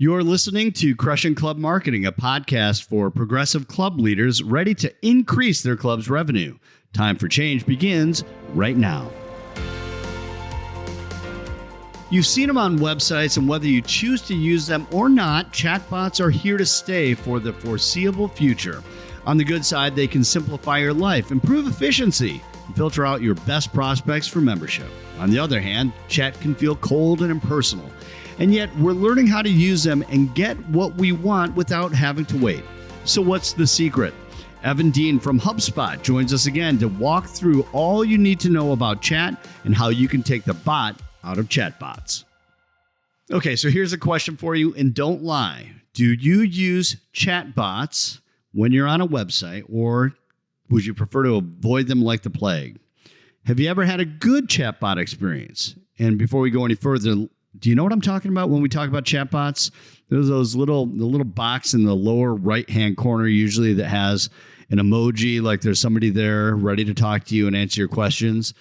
You're listening to Crushing Club Marketing, a podcast for progressive club leaders ready to increase their club's revenue. Time for change begins right now. You've seen them on websites, and whether you choose to use them or not, chatbots are here to stay for the foreseeable future. On the good side, they can simplify your life, improve efficiency, and filter out your best prospects for membership. On the other hand, chat can feel cold and impersonal. And yet, we're learning how to use them and get what we want without having to wait. So what's the secret? Evan Dean from HubSpot joins us again to walk through all you need to know about chat and how you can take the bot out of chatbots. Okay, so here's a question for you, and don't lie. Do you use chatbots when you're on a website, or would you prefer to avoid them like the plague? Have you ever had a good chatbot experience? And before we go any further, do you know what I'm talking about when we talk about chatbots? There's the little box in the lower right-hand corner usually that has an emoji, like there's somebody there ready to talk to you and answer your questions.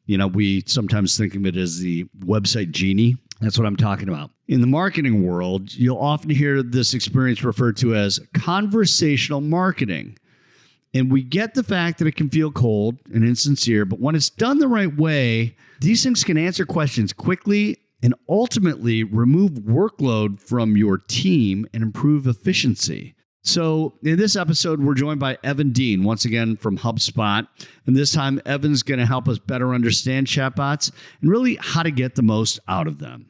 You know, we sometimes think of it as the website genie. That's what I'm talking about. In the marketing world, you'll often hear this experience referred to as conversational marketing. And we get the fact that it can feel cold and insincere, but when it's done the right way, these things can answer questions quickly and ultimately remove workload from your team and improve efficiency. So in this episode, we're joined by Evan Dean, once again from HubSpot. And this time, Evan's going to help us better understand chatbots and really how to get the most out of them.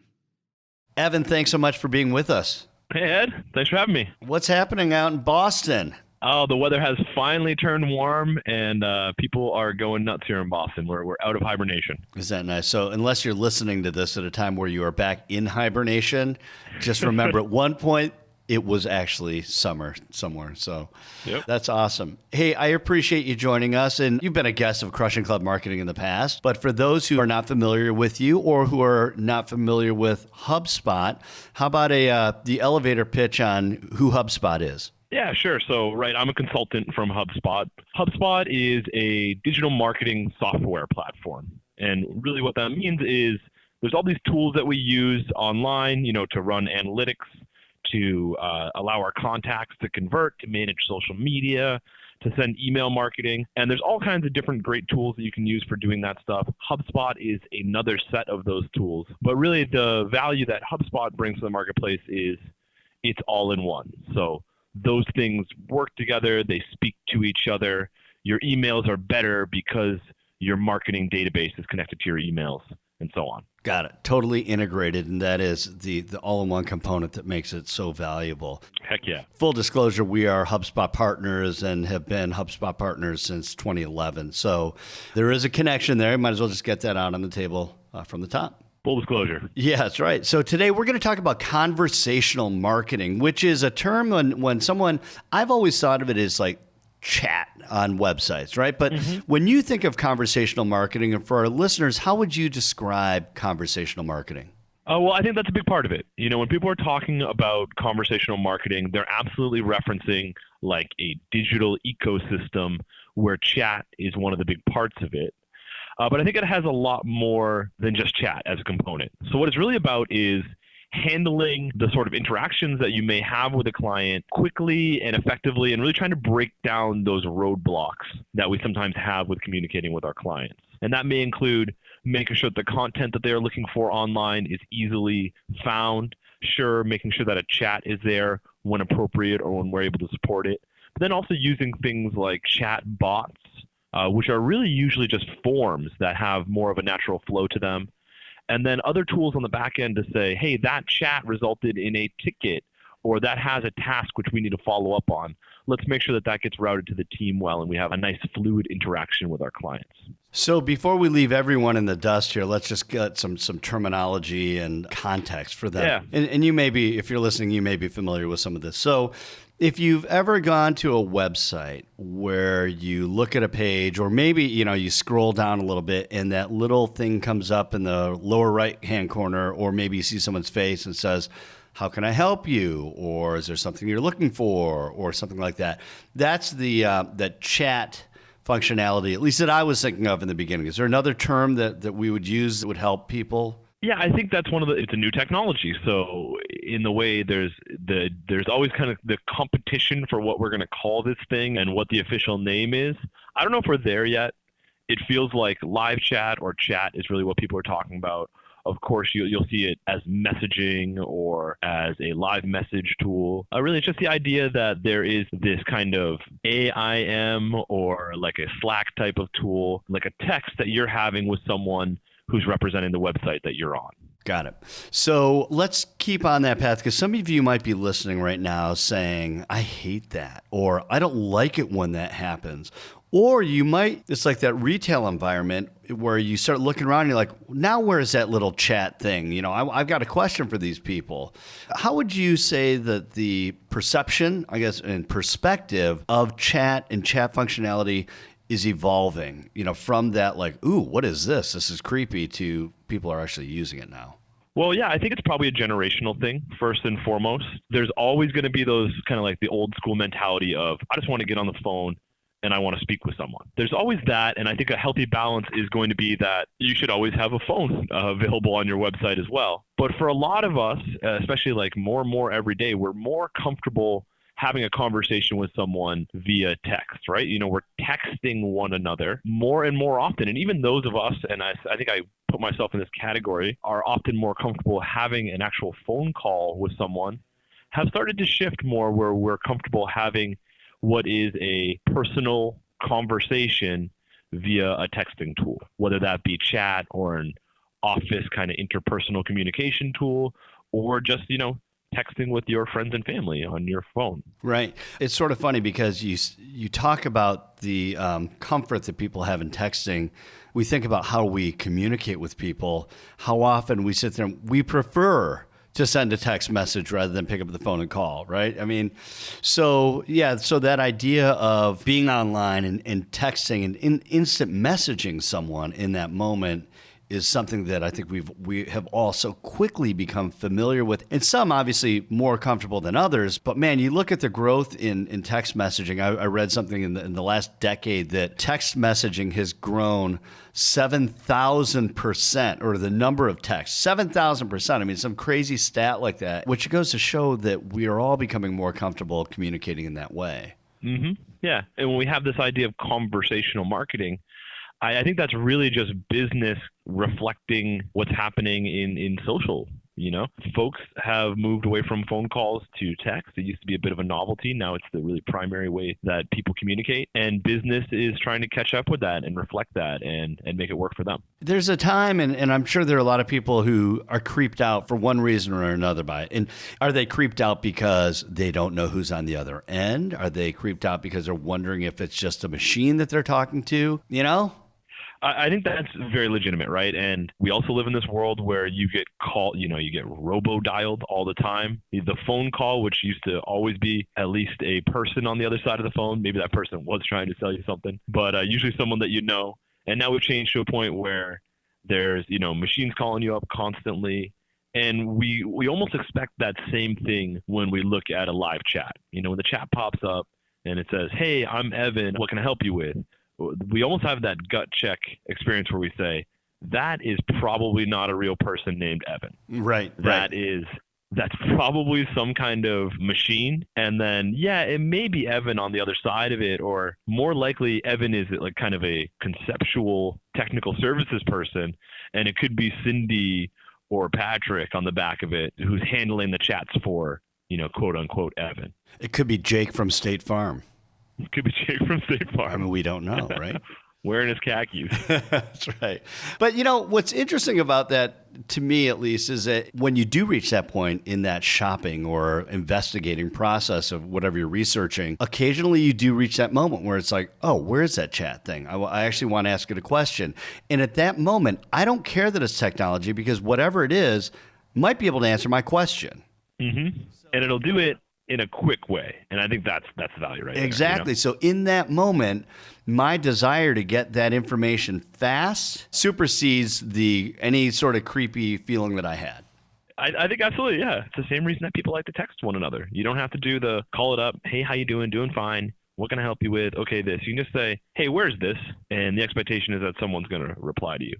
Evan, thanks so much for being with us. Hey, Ed. Thanks for having me. What's happening out in Boston? Oh, the weather has finally turned warm, and people are going nuts here in Boston. We're out of hibernation. Is that nice? So unless you're listening to this at a time where you are back in hibernation, just remember at one point, it was actually summer somewhere. So Yep. That's awesome. Hey, I appreciate you joining us. And you've been a guest of Crushing Club Marketing in the past. But for those who are not familiar with you or who are not familiar with HubSpot, how about the elevator pitch on who HubSpot is? Yeah, sure. So, I'm a consultant from HubSpot. HubSpot is a digital marketing software platform. And really what that means is there's all these tools that we use online, to run analytics, to allow our contacts to convert, to manage social media, to send email marketing. And there's all kinds of different great tools that you can use for doing that stuff. HubSpot is another set of those tools. But really the value that HubSpot brings to the marketplace is it's all in one. So those things work together. They speak to each other. Your emails are better because your marketing database is connected to your emails and so on. Got it. Totally integrated, and that is the all-in-one component that makes it so valuable. Heck yeah. Full disclosure, we are HubSpot partners and have been HubSpot partners since 2011. So there is a connection there. Might as well just get that out on the table from the top. Full disclosure. Yeah, that's right. So today we're going to talk about conversational marketing, which is a term when someone, I've always thought of it as like chat on websites, right? But when you think of conversational marketing, and for our listeners, how would you describe conversational marketing? Well, I think that's a big part of it. When people are talking about conversational marketing, they're absolutely referencing like a digital ecosystem where chat is one of the big parts of it. But I think it has a lot more than just chat as a component. So what it's really about is handling the sort of interactions that you may have with a client quickly and effectively, and really trying to break down those roadblocks that we sometimes have with communicating with our clients. And that may include making sure that the content that they're looking for online is easily found. Sure, making sure that a chat is there when appropriate or when we're able to support it. But then also using things like chat bots, which are really usually just forms that have more of a natural flow to them. And then other tools on the back end to say, hey, that chat resulted in a ticket, or that has a task which we need to follow up on. Let's make sure that that gets routed to the team well, and we have a nice fluid interaction with our clients. So before we leave everyone in the dust here, let's just get some terminology and context for them. Yeah. And you may be, if you're listening, you may be familiar with some of this. So if you've ever gone to a website where you look at a page, or maybe, you scroll down a little bit and that little thing comes up in the lower right-hand corner, or maybe you see someone's face and says, how can I help you? Or is there something you're looking for? Or something like that. That's the chat functionality, at least that I was thinking of in the beginning. Is there another term that we would use that would help people Yeah, I think that's it's a new technology. So in the way there's always kind of the competition for what we're going to call this thing and what the official name is. I don't know if we're there yet. It feels like live chat or chat is really what people are talking about. Of course, you'll see it as messaging or as a live message tool. Really, it's just the idea that there is this kind of AIM or like a Slack type of tool, like a text that you're having with someone who's representing the website that you're on. Got it. So let's keep on that path, because some of you might be listening right now saying, I hate that, or I don't like it when that happens. Or you might, it's like that retail environment where you start looking around and you're like, now where's that little chat thing? You know, I've got a question for these people. How would you say that the perception, I guess, and perspective of chat and chat functionality is evolving, you know, from that like, ooh, what is this? This is creepy, to people are actually using it now? Well, yeah, I think it's probably a generational thing, first and foremost. There's always going to be those kind of like the old school mentality of, I just want to get on the phone and I want to speak with someone. There's always that, and I think a healthy balance is going to be that you should always have a phone available on your website as well. But for a lot of us, especially like more and more every day, we're more comfortable having a conversation with someone via text, right? You know, we're texting one another more and more often. And even those of us, and I think I put myself in this category, are often more comfortable having an actual phone call with someone, have started to shift more where we're comfortable having what is a personal conversation via a texting tool, whether that be chat or an office kind of interpersonal communication tool, or just, you know, texting with your friends and family on your phone. Right. It's sort of funny because you talk about the comfort that people have in texting. We think about how we communicate with people, how often we sit there and we prefer to send a text message rather than pick up the phone and call, right? I mean, so yeah, so that idea of being online and texting and instant messaging someone in that moment is something that I think we have all so quickly become familiar with, and some obviously more comfortable than others. But man, you look at the growth in text messaging. I read something in the last decade that text messaging has grown 7,000%, or the number of texts 7,000%. I mean, some crazy stat like that, which goes to show that we are all becoming more comfortable communicating in that way. Mm-hmm. Yeah, and when we have this idea of conversational marketing, I think that's really just business reflecting what's happening in social. You know, folks have moved away from phone calls to text. It used to be a bit of a novelty. Now it's the really primary way that people communicate. And business is trying to catch up with that and reflect that and make it work for them. There's a time, and I'm sure there are a lot of people who are creeped out for one reason or another by it. And are they creeped out because they don't know who's on the other end? Are they creeped out because they're wondering if it's just a machine that they're talking to? You know? I think that's very legitimate, right? And we also live in this world where you get called, you know, you get robo-dialed all the time. The phone call, which used to always be at least a person on the other side of the phone. Maybe that person was trying to sell you something, but usually someone that you know. And now we've changed to a point where there's, you know, machines calling you up constantly. And we almost expect that same thing when we look at a live chat. You know, when the chat pops up and it says, "Hey, I'm Evan. What can I help you with?" We almost have that gut check experience where we say, that is probably not a real person named Evan. Right. That's probably some kind of machine. And then, yeah, it may be Evan on the other side of it, or more likely Evan is like kind of a conceptual technical services person. And it could be Cindy or Patrick on the back of it who's handling the chats for, you know, quote unquote, Evan. It could be Jake from State Farm. It could be Jake from State Farm. I mean, we don't know, right? Wearing his khakis. That's right. But, you know, what's interesting about that, to me at least, is that when you do reach that point in that shopping or investigating process of whatever you're researching, occasionally you do reach that moment where it's like, oh, where's that chat thing? I actually want to ask it a question. And at that moment, I don't care that it's technology, because whatever it is might be able to answer my question. Mm-hmm. And it'll do it in a quick way. And I think that's the value right Exactly. There, you know? So in that moment, my desire to get that information fast supersedes any sort of creepy feeling that I had. I think absolutely, yeah. It's the same reason that people like to text one another. You don't have to do the call it up, "Hey, how you doing? Doing fine. What can I help you with? Okay, this." You can just say, "Hey, where's this?" And the expectation is that someone's going to reply to you.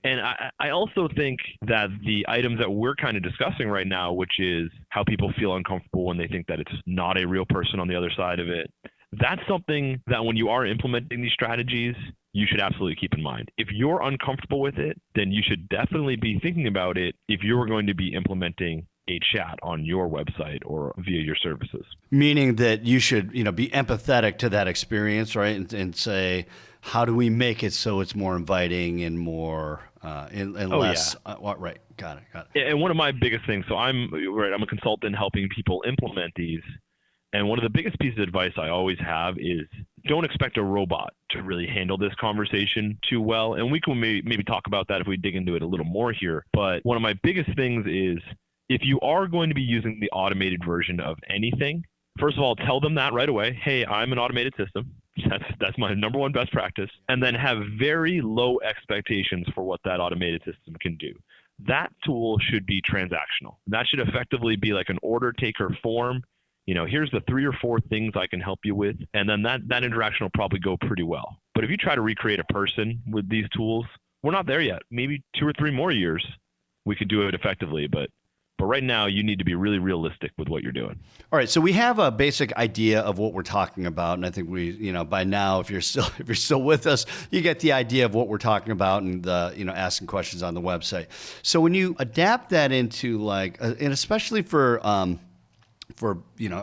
And I also think that the items that we're kind of discussing right now, which is how people feel uncomfortable when they think that it's not a real person on the other side of it, that's something that when you are implementing these strategies, you should absolutely keep in mind. If you're uncomfortable with it, then you should definitely be thinking about it if you're going to be implementing a chat on your website or via your services. Meaning that you should, be empathetic to that experience, right? And say, how do we make it so it's more inviting and more and less? Yeah. Right. Got it. And one of my biggest things, so I'm a consultant helping people implement these. And one of the biggest pieces of advice I always have is don't expect a robot to really handle this conversation too well. And we can maybe talk about that if we dig into it a little more here. But one of my biggest things is if you are going to be using the automated version of anything, first of all, tell them that right away. Hey, I'm an automated system. That's my number one best practice. And then have very low expectations for what that automated system can do. That tool should be transactional. That should effectively be like an order taker form. Here's the 3 or 4 things I can help you with. And then that interaction will probably go pretty well. But if you try to recreate a person with these tools, we're not there yet. Maybe 2 or 3 more years, we could do it effectively. But right now, you need to be really realistic with what you're doing. All right, so we have a basic idea of what we're talking about, and I think we, by now, if you're still with us, you get the idea of what we're talking about, and asking questions on the website. So when you adapt that into and especially for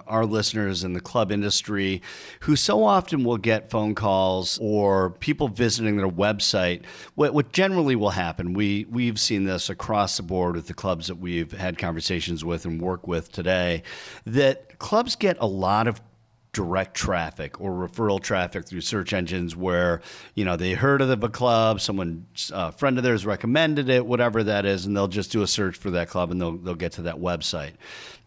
our listeners in the club industry who so often will get phone calls or people visiting their website, what generally will happen, we've seen this across the board with the clubs that we've had conversations with and work with today, that clubs get a lot of direct traffic or referral traffic through search engines where, they heard of a club, a friend of theirs recommended it, whatever that is, and they'll just do a search for that club and they'll get to that website.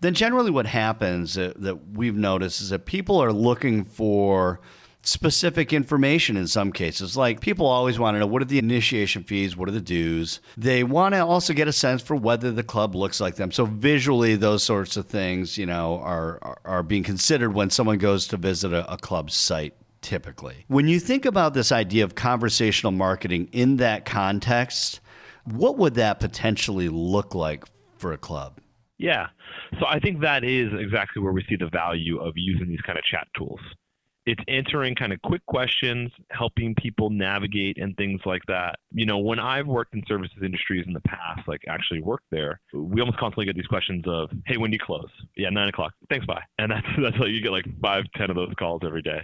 Then generally what happens that we've noticed is that people are looking for specific information in some cases. Like people always want to know, what are the initiation fees? What are the dues? They want to also get a sense for whether the club looks like them. So visually, those sorts of things, are being considered when someone goes to visit a club site. Typically, when you think about this idea of conversational marketing in that context, what would that potentially look like for a club? Yeah. So I think that is exactly where we see the value of using these kind of chat tools. It's answering kind of quick questions, helping people navigate and things like that. When I've worked in services industries in the past, like actually worked there, we almost constantly get these questions of, hey, when do you close? Yeah, 9 o'clock. Thanks, bye. And that's like you get like 5, 10 of those calls every day.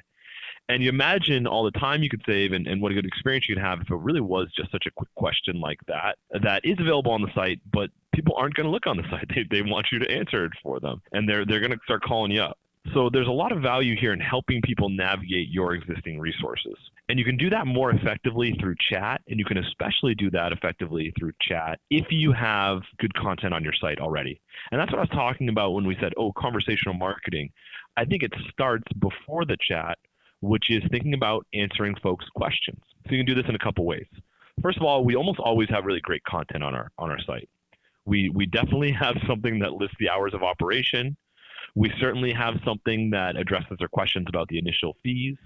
And you imagine all the time you could save and what a good experience you could have if it really was just such a quick question like that is available on the site, but people aren't going to look on the site. They want you to answer it for them, and they're going to start calling you up. So there's a lot of value here in helping people navigate your existing resources. And you can do that more effectively through chat, and you can especially do that effectively through chat if you have good content on your site already. And that's what I was talking about when we said, conversational marketing. I think it starts before the chat, which is thinking about answering folks' questions. So you can do this in a couple ways. First of all, we almost always have really great content on our site. We definitely have something that lists the hours of operation. We certainly have something that addresses their questions about the initial fees.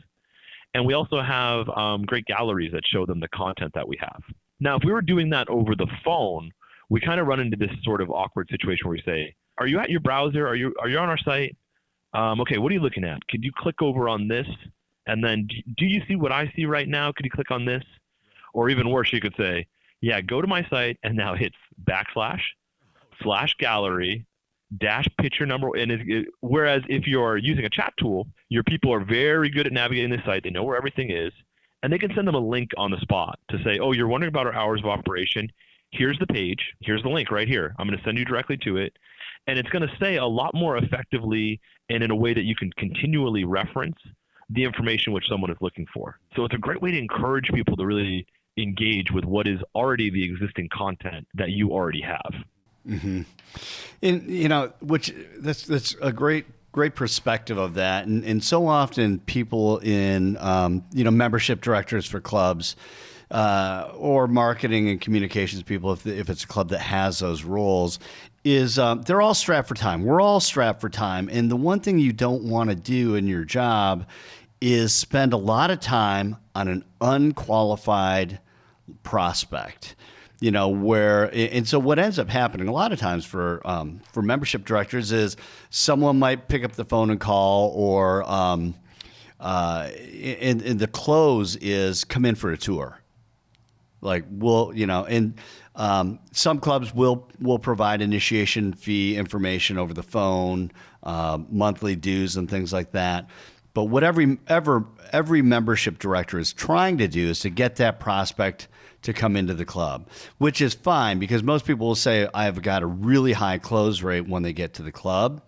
And we also have great galleries that show them the content that we have. Now, if we were doing that over the phone, we kind of run into this sort of awkward situation where we say, are you at your browser? Are you on our site? Okay, what are you looking at? Could you click over on this? And then do you see what I see right now? Could you click on this? Or even worse, you could say, yeah, go to my site and now hit //gallery -picture number. Whereas if you're using a chat tool, your people are very good at navigating the site. They know where everything is, and they can send them a link on the spot to say, oh, you're wondering about our hours of operation. Here's the page. Here's the link right here. I'm going to send you directly to it. And it's going to say a lot more effectively and in a way that you can continually reference the information which someone is looking for. So it's a great way to encourage people to really engage with what is already the existing content that you already have. Mm-hmm. And, which that's a great perspective of that. And so often people in, membership directors for clubs, or marketing and communications people, if it's a club that has those roles, is they're all strapped for time. We're all strapped for time. And the one thing you don't want to do in your job is spend a lot of time on an unqualified prospect. And so what ends up happening a lot of times for membership directors is someone might pick up the phone and call, or and the close is come in for a tour. Like some clubs will provide initiation fee information over the phone, monthly dues and things like that. But what every membership director is trying to do is to get that prospect to come into the club, which is fine because most people will say, I've got a really high close rate when they get to the club.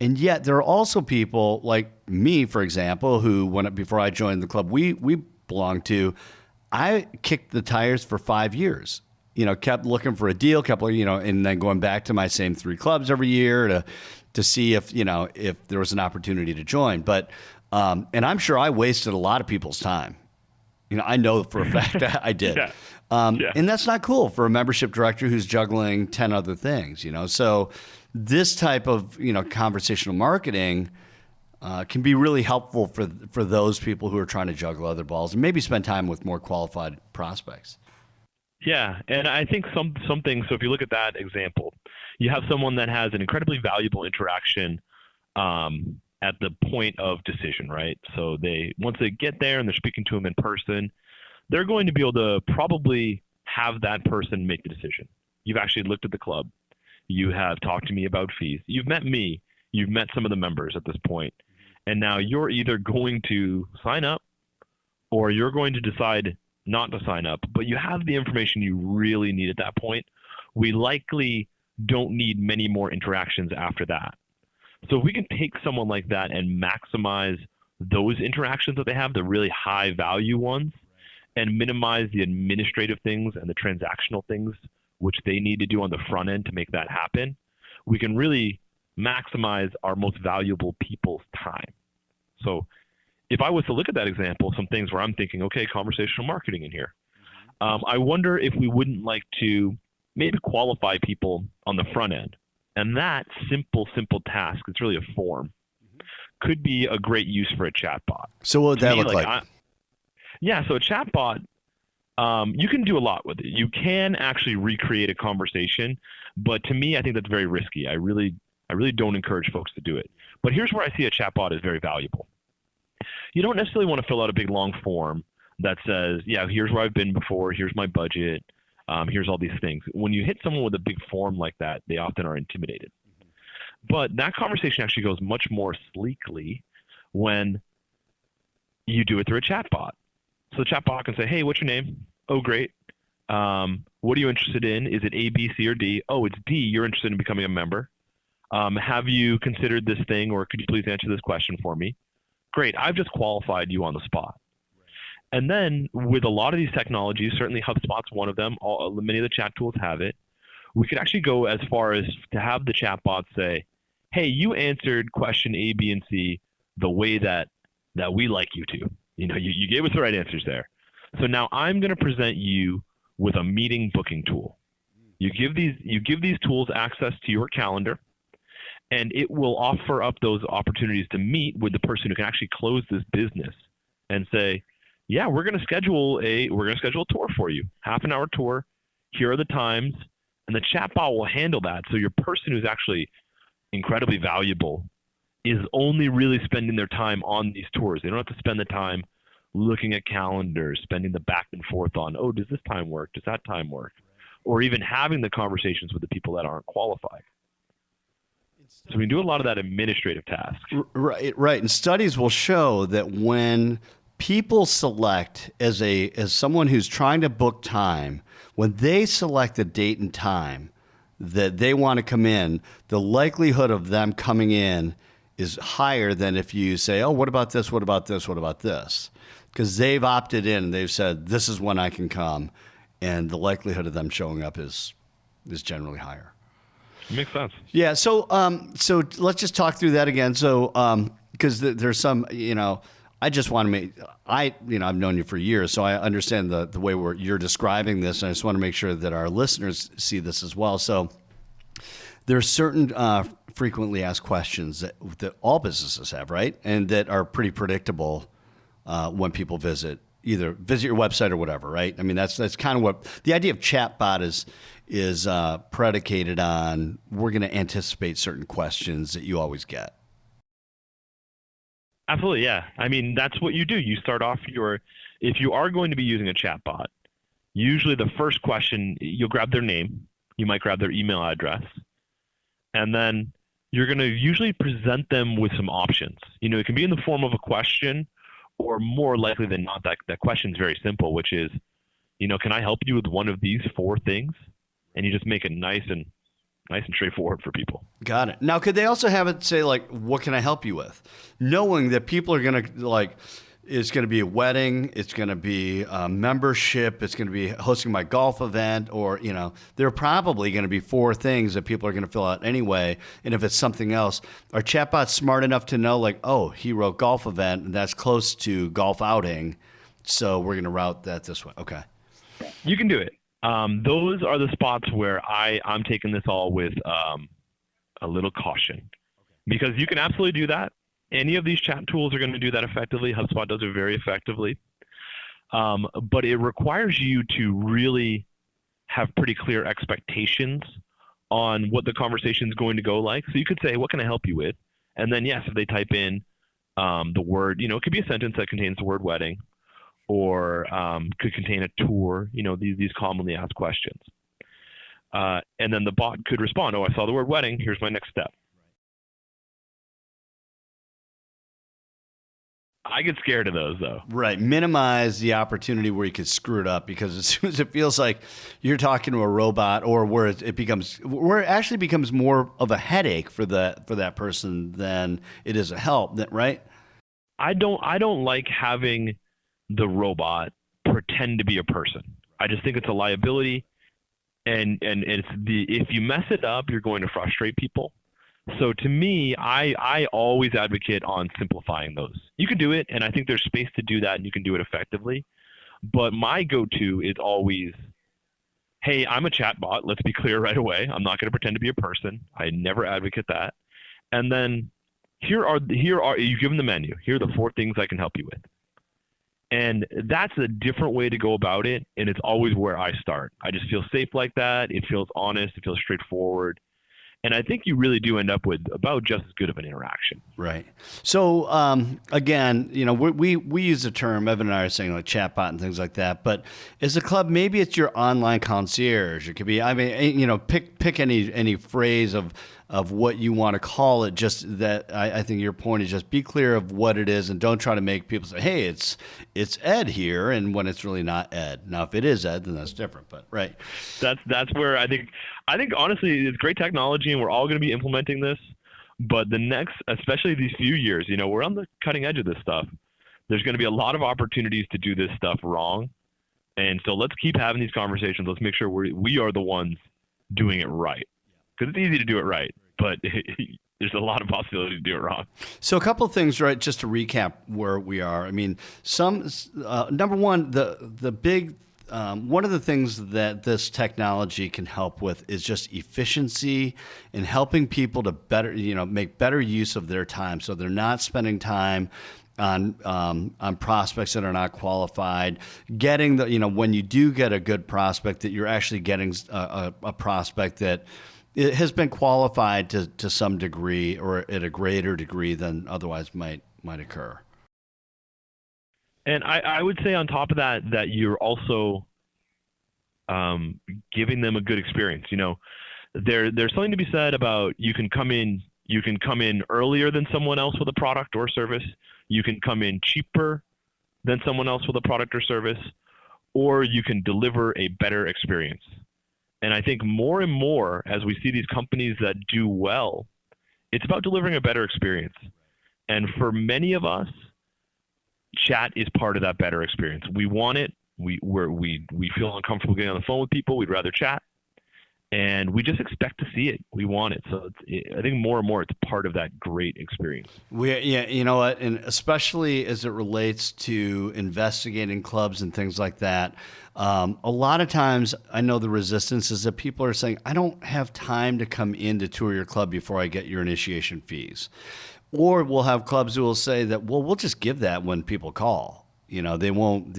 And yet there are also people like me, for example, who before I joined the club we belonged to, I kicked the tires for 5 years, kept looking for a deal, and then going back to my same 3 clubs every year to see if there was an opportunity to join. But, and I'm sure I wasted a lot of people's time. I know for a fact that I did. Yeah. And that's not cool for a membership director who's juggling 10 other things, So this type of, conversational marketing can be really helpful for those people who are trying to juggle other balls and maybe spend time with more qualified prospects. Yeah, and I think some things, so if you look at that example, you have someone that has an incredibly valuable interaction at the point of decision, right? So once they get there and they're speaking to them in person, they're going to be able to probably have that person make the decision. You've actually looked at the club. You have talked to me about fees. You've met me. You've met some of the members at this point. And now you're either going to sign up or you're going to decide not to sign up, but you have the information you really need at that point. We likely don't need many more interactions after that. So if we can take someone like that and maximize those interactions that they have, the really high value ones, and minimize the administrative things and the transactional things which they need to do on the front end to make that happen, we can really maximize our most valuable people's time. So if I was to look at that example, some things where I'm thinking, okay, conversational marketing in here. I wonder if we wouldn't like to maybe qualify people on the front end. And that simple task, it's really a form, could be a great use for a chatbot. So what would that look like? So a chatbot, you can do a lot with it. You can actually recreate a conversation, but to me, I think that's very risky. I really don't encourage folks to do it. But here's where I see a chatbot is very valuable. You don't necessarily want to fill out a big long form that says, yeah, here's where I've been before, here's my budget, here's all these things. When you hit someone with a big form like that, they often are intimidated. But that conversation actually goes much more sleekly when you do it through a chatbot. So the chatbot can say, hey, what's your name? Oh, great. What are you interested in? Is it A, B, C, or D? Oh, it's D. You're interested in becoming a member. Have you considered this thing, or could you please answer this question for me? Great. I've just qualified you on the spot. And then with a lot of these technologies, certainly HubSpot's one of them, many of the chat tools have it, we could actually go as far as to have the chatbot say, hey, you answered question A, B, and C the way that we like you to. You gave us the right answers there. So now I'm going to present you with a meeting booking tool. You give these tools access to your calendar, and it will offer up those opportunities to meet with the person who can actually close this business and say, yeah, we're going to schedule a tour for you, half-an-hour tour. Here are the times, and the chatbot will handle that. So your person who's actually incredibly valuable is only really spending their time on these tours. They don't have to spend the time looking at calendars, spending the back and forth on, oh, does this time work? Does that time work? Or even having the conversations with the people that aren't qualified. So we can do a lot of that administrative task. Right. And studies will show that when people select as someone who's trying to book time, when they select a date and time that they want to come in, the likelihood of them coming in is higher than if you say, oh, what about this? What about this? What about this? Because they've opted in and they've said, this is when I can come. And the likelihood of them showing up is generally higher. Makes sense. Yeah. So let's just talk through that again. So, because there's some, I just want to make, I've known you for years, so I understand the way you're describing this. And I just want to make sure that our listeners see this as well. So there are certain frequently asked questions that all businesses have, right? And that are pretty predictable when people visit either visit your website or whatever, right? I mean, that's kind of what the idea of chatbot is predicated on. We're going to anticipate certain questions that you always get. Absolutely, yeah. I mean, that's what you do. You start off if you are going to be using a chatbot, usually the first question, you'll grab their name, you might grab their email address, and then you're going to usually present them with some options. It can be in the form of a question, or more likely than not, that question is very simple, which is, can I help you with one of these 4 things? And you just make it nice and straightforward for people. Got it. Now, could they also have it say, like, what can I help you with? Knowing that people are going to, it's going to be a wedding, it's going to be a membership, it's going to be hosting my golf event, or, there are probably going to be 4 things that people are going to fill out anyway. And if it's something else, are chatbots smart enough to know, like, oh, he wrote golf event, and that's close to golf outing, so we're going to route that this way? Okay. You can do it. Those are the spots where I'm taking this all with a little caution, because you can absolutely do that. Any of these chat tools are going to do that effectively. HubSpot does it very effectively. But it requires you to really have pretty clear expectations on what the conversation is going to go like. So you could say, what can I help you with? And then, yes, if they type in the word, it could be a sentence that contains the word wedding, or could contain a tour, these commonly asked questions. And then the bot could respond, oh, I saw the word wedding, here's my next step. I get scared of those, though. Right. Minimize the opportunity where you could screw it up, because as soon as it feels like you're talking to a robot, or where it actually becomes more of a headache for that person than it is a help, right? I don't like having the robot pretend to be a person. I just think it's a liability, and if you mess it up, you're going to frustrate people. So to me, I always advocate on simplifying those. You can do it, and I think there's space to do that, and you can do it effectively. But my go-to is always, hey, I'm a chatbot. Let's be clear right away. I'm not going to pretend to be a person. I never advocate that. And then here are you give them the menu. Here are the 4 things I can help you with. And that's a different way to go about it, and it's always where I start. I just feel safe like that. It feels honest. It feels straightforward. And I think you really do end up with about just as good of an interaction. Right. So again, we use the term, Evan and I are saying, like, chatbot and things like that. But as a club, maybe it's your online concierge. It could be, pick any phrase of what you want to call it. Just that I think your point is just be clear of what it is, and don't try to make people say, hey, it's Ed here, and when it's really not Ed. Now, if it is Ed, then that's different. But right. That's where I think honestly, it's great technology, and we're all going to be implementing this. But the next, especially these few years, we're on the cutting edge of this stuff. There's going to be a lot of opportunities to do this stuff wrong. And so let's keep having these conversations. Let's make sure we are the ones doing it right. Because it's easy to do it right, but there's a lot of possibility to do it wrong. So a couple of things, right, just to recap where we are. I mean, number one, the big one of the things that this technology can help with is just efficiency and helping people to better, make better use of their time, so they're not spending time on prospects that are not qualified. Getting when you do get a good prospect, that you're actually getting a prospect that it has been qualified to some degree, or at a greater degree than otherwise might occur. And I would say on top of that you're also giving them a good experience. There's something to be said about you can come in earlier than someone else with a product or service. You can come in cheaper than someone else with a product or service, or you can deliver a better experience. And I think more and more, as we see these companies that do well, it's about delivering a better experience. And for many of us, chat is part of that better experience. We want it. We feel uncomfortable getting on the phone with people. We'd rather chat. And we just expect to see it. We want it. So I think more and more it's part of that great experience. You know what? And especially as it relates to investigating clubs and things like that, a lot of times I know the resistance is that people are saying, I don't have time to come in to tour your club before I get your initiation fees. Or we'll have clubs who will say that, well, we'll just give that when people call. They won't.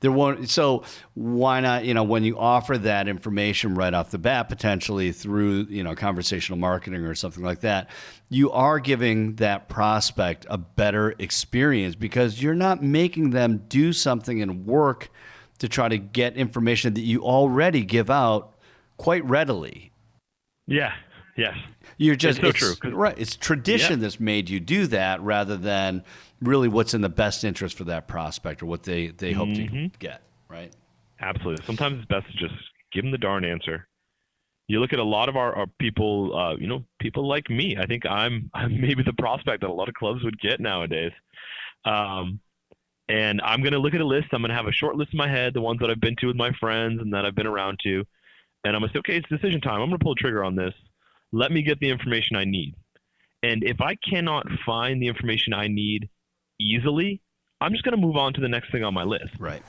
There won't. So why not? When you offer that information right off the bat, potentially through conversational marketing or something like that, you are giving that prospect a better experience because you're not making them do something and work to try to get information that you already give out quite readily. Yeah. Yes. You're just it's so true. Right. It's tradition that's made you do that rather than really what's in the best interest for that prospect or what they hope to get. Right. Absolutely. Sometimes it's best to just give them the darn answer. You look at a lot of our people, people like me. I think I'm maybe the prospect that a lot of clubs would get nowadays. And I'm going to look at a list. I'm going to have a short list in my head, the ones that I've been to with my friends and that I've been around to. And I'm going to say, okay, it's decision time. I'm going to pull the trigger on this. Let me get the information I need. And if I cannot find the information I need easily, I'm just going to move on to the next thing on my list. Right.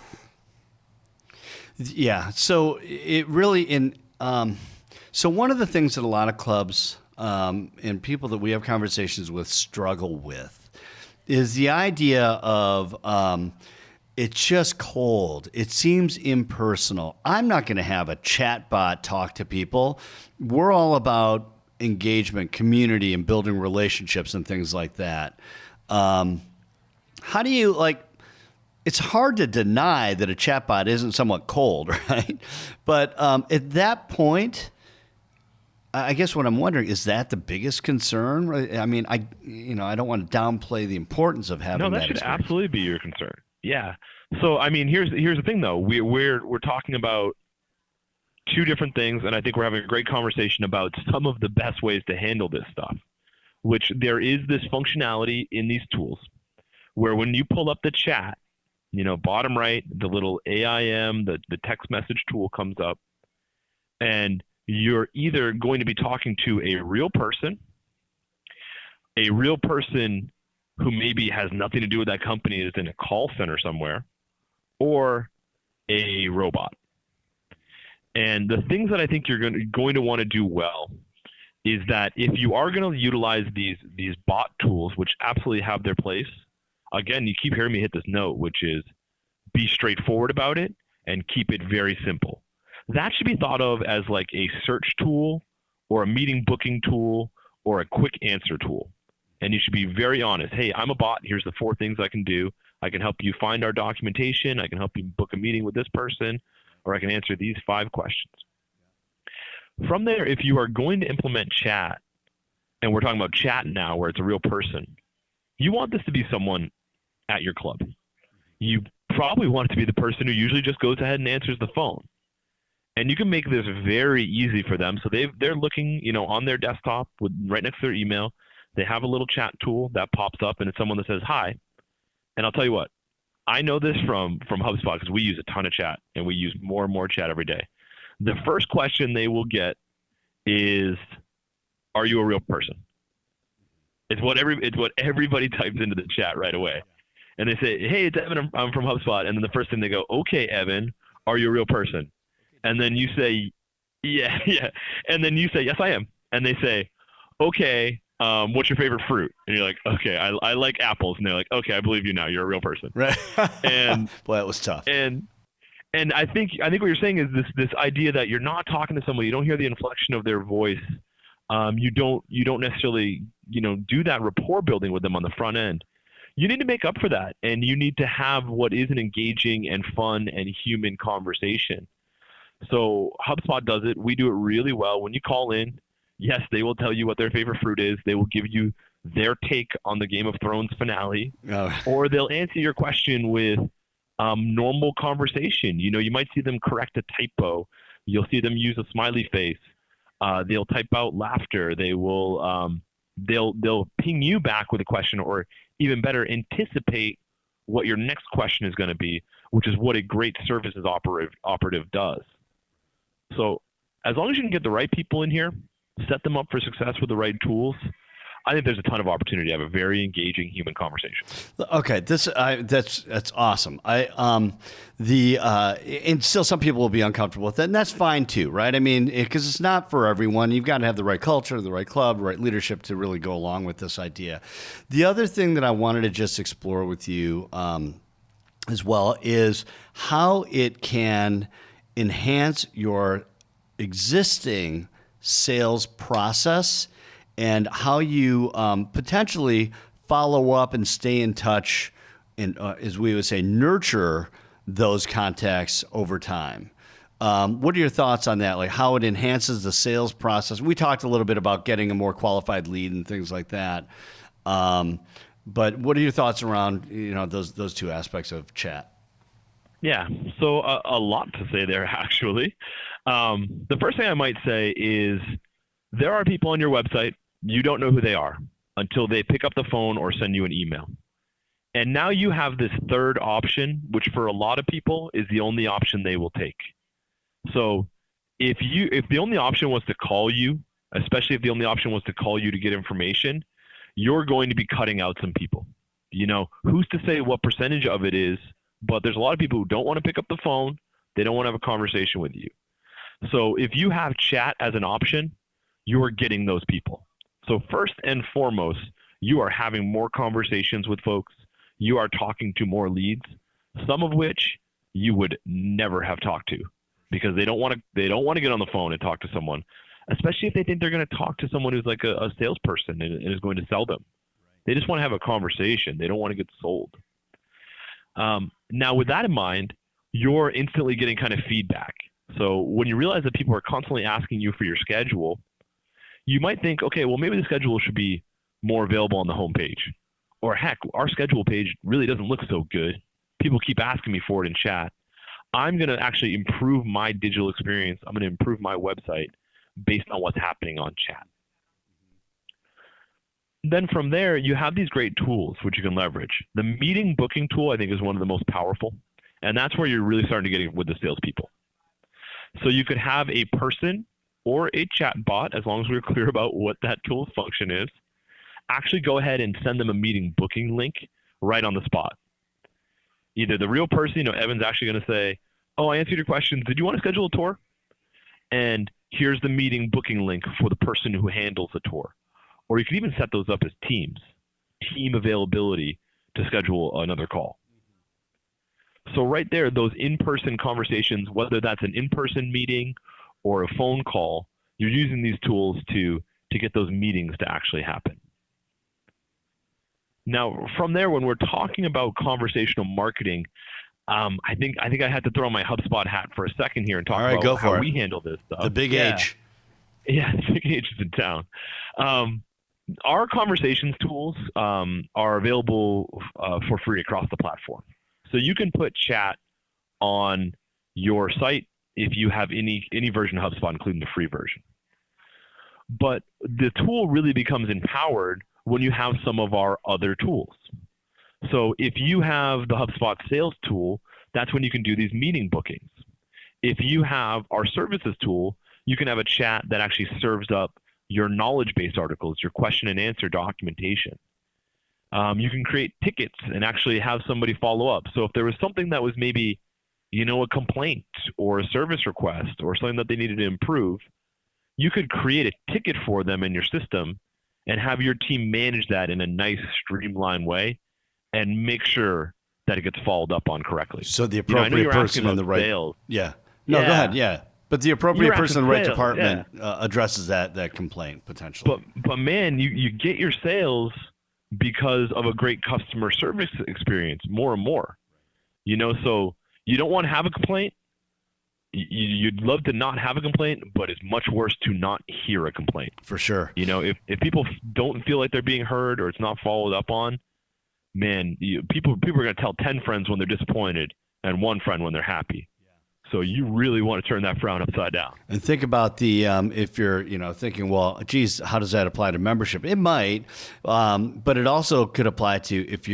Yeah. So it really so one of the things that a lot of clubs and people that we have conversations with struggle with is the idea of it's just cold. It seems impersonal. I'm not going to have a chatbot talk to people. We're all about engagement, community, and building relationships and things like that. How do you it's hard to deny that a chatbot isn't somewhat cold, right? But at that point, I guess what I'm wondering, is that the biggest concern? I mean, I don't want to downplay the importance of having that. No, that should absolutely be your concern. Yeah. So, I mean, here's the thing, though. We're talking about two different things, and I think we're having a great conversation about some of the best ways to handle this stuff, which there is this functionality in these tools where when you pull up the chat, bottom right, the little AIM, the text message tool comes up, and you're either going to be talking to a real person who maybe has nothing to do with that company, is in a call center somewhere, or a robot. And the things that I think you're going to want to do well is that if you are going to utilize these bot tools, which absolutely have their place, again, you keep hearing me hit this note, which is be straightforward about it and keep it very simple. That should be thought of as like a search tool or a meeting booking tool or a quick answer tool. And you should be very honest. Hey, I'm a bot. Here's the 4 things I can do. I can help you find our documentation. I can help you book a meeting with this person, or I can answer these 5 questions. From there, if you are going to implement chat, and we're talking about chat now where it's a real person, you want this to be someone at your club. You probably want it to be the person who usually just goes ahead and answers the phone. And you can make this very easy for them. So they're looking, on their desktop right next to their email. They have a little chat tool that pops up, and it's someone that says, hi. And I'll tell you what, I know this from HubSpot because we use a ton of chat, and we use more and more chat every day. The first question they will get is, are you a real person? It's what everybody types into the chat right away. And they say, hey, it's Evan, I'm from HubSpot. And then the first thing they go, okay, Evan, are you a real person? And then you say, yeah. And then you say, yes, I am. And they say, okay, what's your favorite fruit? And you're like, okay, I like apples. And they're like, okay, I believe you now. You're a real person. Right. And boy, that was tough. And I think what you're saying is this idea that you're not talking to somebody, you don't hear the inflection of their voice. You don't necessarily, do that rapport building with them on the front end. You need to make up for that. And you need to have what is an engaging and fun and human conversation. So HubSpot does it. We do it really well. When you call in, yes, they will tell you what their favorite fruit is. They will give you their take on the Game of Thrones finale, or they'll answer your question with normal conversation. You might see them correct a typo. You'll see them use a smiley face. They'll type out laughter. They will they'll ping you back with a question, or even better, anticipate what your next question is going to be, which is what a great services operative does. So as long as you can get the right people in here, set them up for success with the right tools, I think there's a ton of opportunity to have a very engaging human conversation. Okay, that's awesome. And still some people will be uncomfortable with it, and that's fine too, right? I mean, because it's not for everyone. You've got to have the right culture, the right club, the right leadership to really go along with this idea. The other thing that I wanted to just explore with you as well is how it can enhance your existing sales process and how you potentially follow up and stay in touch and, as we would say, nurture those contacts over time. What are your thoughts on that? Like how it enhances the sales process? We talked a little bit about getting a more qualified lead and things like that. But what are your thoughts around those two aspects of chat? Yeah, so a lot to say there actually. The first thing I might say is there are people on your website, you don't know who they are until they pick up the phone or send you an email. And now you have this third option, which for a lot of people is the only option they will take. So if the only option was to call you, especially if the only option was to call you to get information, you're going to be cutting out some people. Who's to say what percentage of it is, but there's a lot of people who don't want to pick up the phone. They don't want to have a conversation with you. So if you have chat as an option, you are getting those people. So first and foremost, you are having more conversations with folks. You are talking to more leads, some of which you would never have talked to because they don't want to get on the phone and talk to someone, especially if they think they're going to talk to someone who's like a salesperson and is going to sell them. They just want to have a conversation. They don't want to get sold. Now, with that in mind, you're instantly getting kind of feedback. So when you realize that people are constantly asking you for your schedule, you might think, okay, well, maybe the schedule should be more available on the homepage. Or heck, our schedule page really doesn't look so good. People keep asking me for it in chat. I'm going to actually improve my digital experience. I'm going to improve my website based on what's happening on chat. Then from there, you have these great tools which you can leverage. The meeting booking tool, I think, is one of the most powerful. And that's where you're really starting to get it with the salespeople. So you could have a person or a chat bot, as long as we're clear about what that tool's function is, actually go ahead and send them a meeting booking link right on the spot. Either the real person, Evan's actually going to say, oh, I answered your questions. Did you want to schedule a tour? And here's the meeting booking link for the person who handles the tour. Or you can even set those up as team availability to schedule another call. So right there, those in-person conversations, whether that's an in-person meeting or a phone call, you're using these tools to get those meetings to actually happen. Now, from there, when we're talking about conversational marketing, I think I had to throw on my HubSpot hat for a second here and talk about how we handle this stuff. The big H. Yeah, the big H is in town. Our conversations tools are available for free across the platform. So you can put chat on your site if you have any version of HubSpot, including the free version. But the tool really becomes empowered when you have some of our other tools. So if you have the HubSpot sales tool, that's when you can do these meeting bookings. If you have our services tool, you can have a chat that actually serves up your knowledge-based articles, your question and answer documentation. You can create tickets and actually have somebody follow up. So if there was something that was maybe, a complaint or a service request or something that they needed to improve, you could create a ticket for them in your system and have your team manage that in a nice, streamlined way and make sure that it gets followed up on correctly. So the appropriate person in the right sales. Yeah. No, yeah. Go ahead. Yeah. But the appropriate person in the right sales, department addresses that complaint potentially. But man, you get your sales because of a great customer service experience more and more. So you don't want to have a complaint. You'd love to not have a complaint, but it's much worse to not hear a complaint. For sure. If people don't feel like they're being heard or it's not followed up on, man, people are going to tell 10 friends when they're disappointed and one friend when they're happy. So you really want to turn that frown upside down. And think about the if you're thinking, well, geez, how does that apply to membership? It might, but it also could apply to if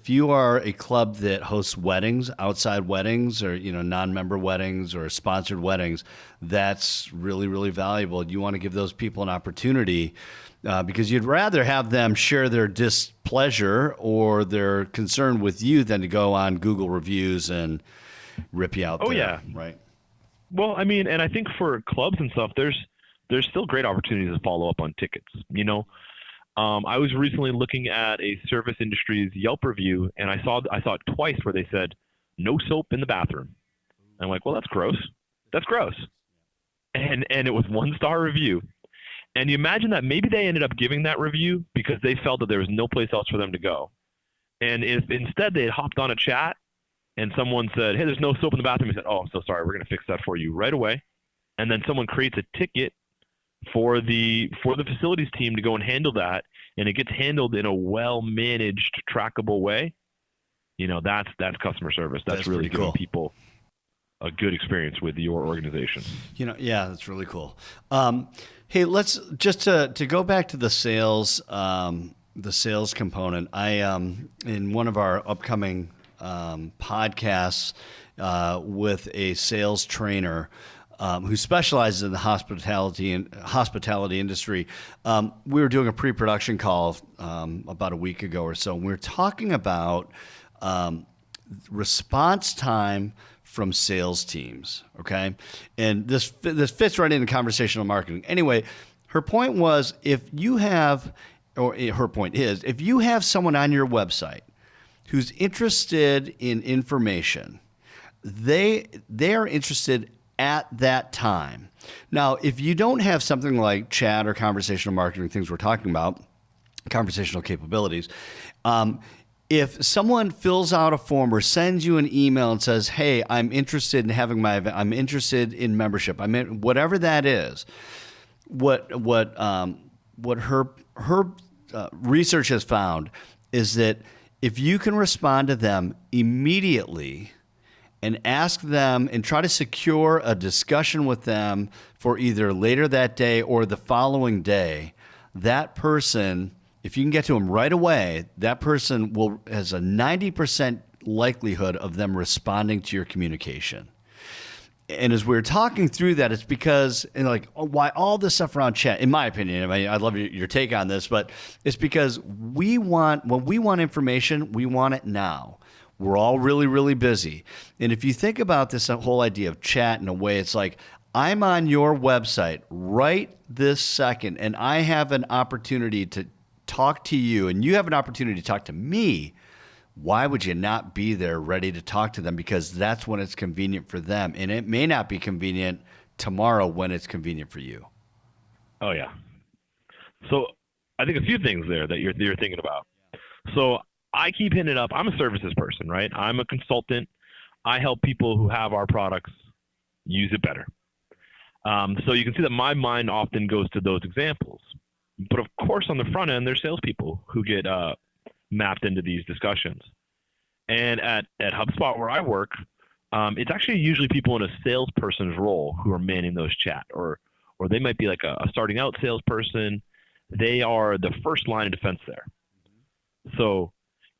you are a club that hosts weddings, outside weddings, or non-member weddings or sponsored weddings. That's really, really valuable. You want to give those people an opportunity because you'd rather have them share their displeasure or their concern with you than to go on Google reviews and rip you out there. Yeah. Right. Well, I mean, and I think for clubs and stuff, there's still great opportunities to follow up on tickets. I was recently looking at a service industry's Yelp review, and I saw it twice where they said, no soap in the bathroom. I'm like, well, that's gross. That's gross. And it was 1-star review. And you imagine that maybe they ended up giving that review because they felt that there was no place else for them to go. And if instead they had hopped on a chat and someone said, hey, there's no soap in the bathroom, he said, oh, I'm so sorry, we're going to fix that for you right away. And then someone creates a ticket for the facilities team to go and handle that, and it gets handled in a well-managed, trackable way. That's customer service. That's really giving cool. people a good experience with your organization. Yeah, that's really cool. Hey, let's just to go back to the sales component. I in one of our upcoming podcasts with a sales trainer who specializes in the hospitality industry. We were doing a pre-production call about a week ago or so, and we were talking about response time from sales teams. Okay, and this fits right into conversational marketing. Anyway, her point was if you have someone on your website who's interested in information, they are interested at that time. Now, if you don't have something like chat or conversational marketing, things we're talking about, conversational capabilities, if someone fills out a form or sends you an email and says, hey, I'm interested in having my event, I'm interested in membership, whatever that is, what her research has found is that if you can respond to them immediately and ask them and try to secure a discussion with them for either later that day or the following day, that person, if you can get to them right away, that person has a 90% likelihood of them responding to your communication. And as we were talking through that, it's because, why all this stuff around chat, in my opinion, I'd love your take on this, but it's because when we want information, we want it now. We're all really, really busy. And if you think about this whole idea of chat in a way, it's like, I'm on your website right this second, and I have an opportunity to talk to you, and you have an opportunity to talk to me. Why would you not be there ready to talk to them? Because that's when it's convenient for them. And it may not be convenient tomorrow when it's convenient for you. Oh, yeah. So I think a few things there that you're thinking about. So I keep hitting it up. I'm a services person, right? I'm a consultant. I help people who have our products use it better. So you can see that my mind often goes to those examples. But of course, on the front end, there's salespeople who get mapped into these discussions. And at HubSpot, where I work, it's actually usually people in a salesperson's role who are manning those chat, or they might be like a starting out salesperson. They are the first line of defense there. So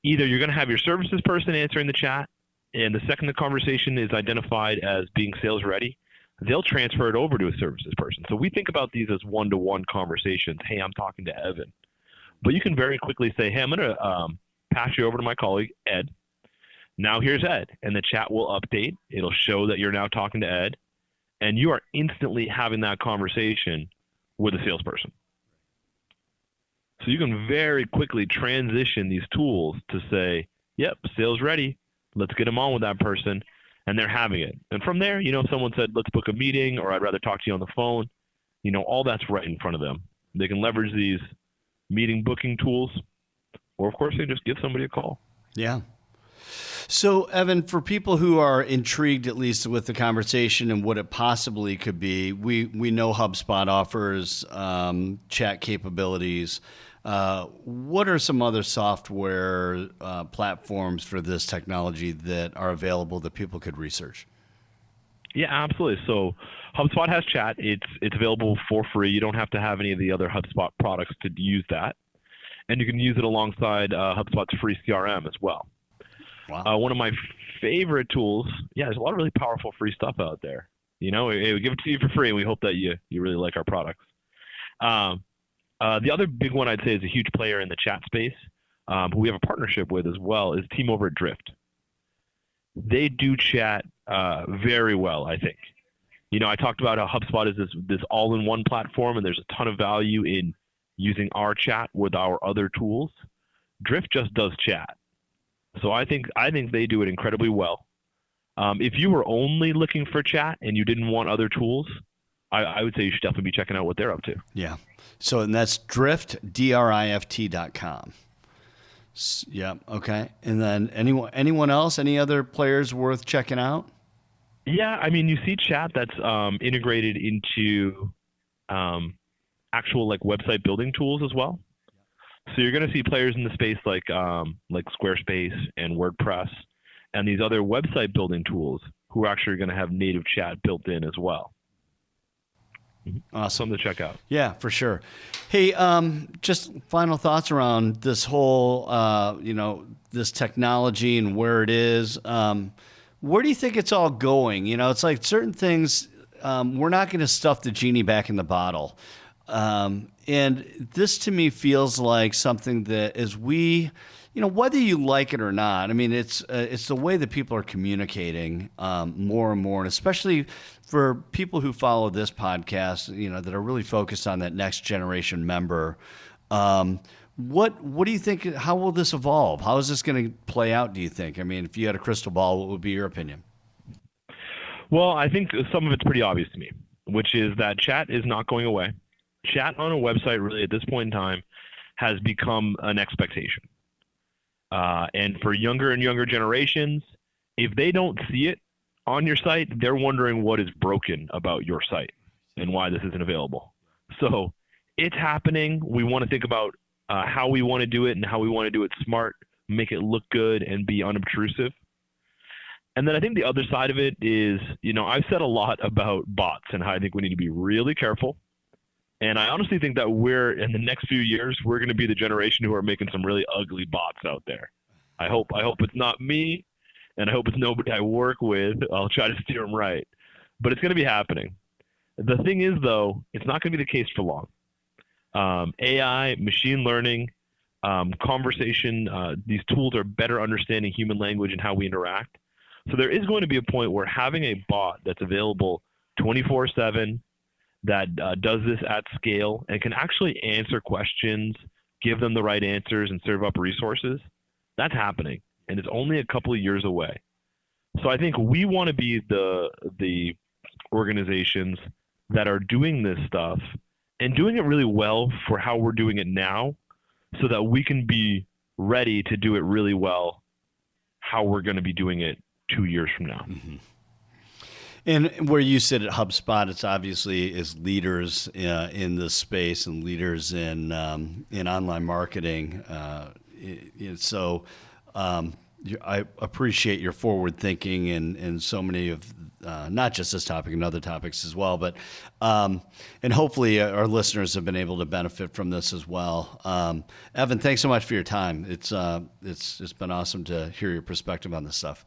either you're going to have your services person answering the chat, and the second the conversation is identified as being sales ready, they'll transfer it over to a services person. So we think about these as one-to-one conversations. Hey, I'm talking to Evan. But you can very quickly say, hey, I'm going to pass you over to my colleague, Ed. Now here's Ed. And the chat will update. It'll show that you're now talking to Ed. And you are instantly having that conversation with a salesperson. So you can very quickly transition these tools to say, yep, sales ready. Let's get them on with that person. And they're having it. And from there, if someone said, let's book a meeting, or I'd rather talk to you on the phone, all that's right in front of them. They can leverage these meeting booking tools, or of course, they just give somebody a call. Yeah. So, Evan, for people who are intrigued, at least with the conversation and what it possibly could be, we know HubSpot offers chat capabilities. What are some other software platforms for this technology that are available that people could research? Yeah, absolutely. So HubSpot has chat. It's available for free. You don't have to have any of the other HubSpot products to use that. And you can use it alongside HubSpot's free CRM as well. Wow. One of my favorite tools, there's a lot of really powerful free stuff out there. We give it to you for free, and we hope that you really like our products. The other big one I'd say is a huge player in the chat space, who we have a partnership with as well, is team over at Drift. They do chat very well, I think. I talked about how HubSpot is this all-in-one platform, and there's a ton of value in using our chat with our other tools. Drift just does chat. So I think they do it incredibly well. If you were only looking for chat and you didn't want other tools, I would say you should definitely be checking out what they're up to. Yeah. So, and that's drift.com. Yeah. Okay. And then anyone else, any other players worth checking out? Yeah. I mean, you see chat that's integrated into actual like website building tools as well. So you're going to see players in the space like Squarespace and WordPress and these other website building tools who are actually going to have native chat built in as well. Awesome. Something to check out. Yeah, for sure. Hey, just final thoughts around this whole, this technology and where it is. Where do you think it's all going? It's like certain things, we're not going to stuff the genie back in the bottle. And this to me feels like something that as we, whether you like it or not, I mean, it's the way that people are communicating more and more, and especially for people who follow this podcast, that are really focused on that next generation member. What do you think? How will this evolve? How is this going to play out, do you think? I mean, if you had a crystal ball, what would be your opinion? Well, I think some of it's pretty obvious to me, which is that chat is not going away. Chat on a website really at this point in time has become an expectation. And for younger and younger generations, if they don't see it on your site, they're wondering what is broken about your site and why this isn't available. So it's happening. We want to think about how we want to do it and how we want to do it smart, make it look good and be unobtrusive. And then I think the other side of it is, I've said a lot about bots and how I think we need to be really careful. And I honestly think that in the next few years, we're going to be the generation who are making some really ugly bots out there. I hope it's not me, and I hope it's nobody I work with. I'll try to steer them right. But it's going to be happening. The thing is, though, it's not going to be the case for long. AI, machine learning, conversation, these tools are better understanding human language and how we interact. So there is going to be a point where having a bot that's available 24/7, that does this at scale and can actually answer questions, give them the right answers, and serve up resources, that's happening. And it's only a couple of years away. So I think we want to be the organizations that are doing this stuff and doing it really well for how we're doing it now so that we can be ready to do it really well how we're going to be doing it 2 years from now. Mm-hmm. And where you sit at HubSpot, it's obviously as leaders in this space and leaders in online marketing. So I appreciate your forward thinking and so many of not just this topic and other topics as well. But and hopefully our listeners have been able to benefit from this as well. Evan, thanks so much for your time. It's been awesome to hear your perspective on this stuff.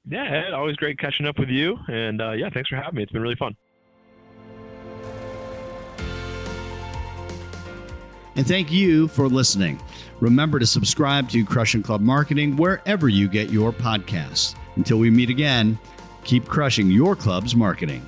Yeah, Ed, always great catching up with you. And thanks for having me. It's been really fun. And thank you for listening. Remember to subscribe to Crushing Club Marketing wherever you get your podcasts. Until we meet again, keep crushing your club's marketing.